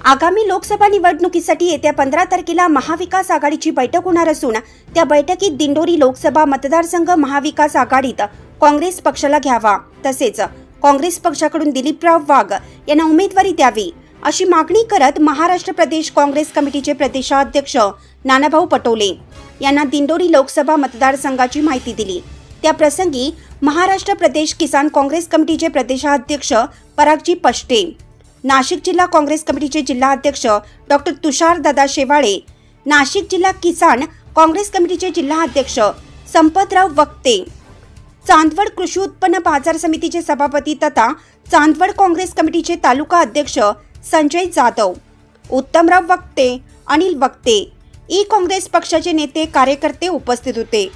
आगामी लोकसभा निवडणुकीसाठी येत्या 15 तारखेला महाविकास आघाडीची बैठक होणार असून त्या बैठकीत दिंडोरी लोकसभा मतदारसंघ महाविकास आघाडीत काँग्रेस पक्षाला घ्यावा, तसेच काँग्रेस पक्षाकडून दिलीपराव वाघ यांना उमेदवारी द्यावी अशी मागणी करत महाराष्ट्र प्रदेश काँग्रेस कमिटीचे प्रदेशाध्यक्ष नानाभाऊ पटोले यांना दिंडोरी लोकसभा मतदारसंघाची माहिती दिली। त्या प्रसंगी महाराष्ट्र प्रदेश किसान काँग्रेस कमिटीचे प्रदेशाध्यक्ष परागजी पष्टे, नाशिक जिल्हा काँग्रेस कमिटीचे जिल्हाध्यक्ष डॉक्टर तुषार दादा शेवाळे, नाशिक जिल्हा किसान काँग्रेस कमिटीचे जिल्हाध्यक्ष संपतराव वक्ते, चांदवड कृषी उत्पन्न बाजार समितीचे सभापती तथा चांदवड काँग्रेस कमिटीचे तालुका अध्यक्ष संजय जाधव, उत्तमराव वक्ते, अनिल वक्ते, ई काँग्रेस पक्षाचे नेते कार्यकर्ते उपस्थित होते।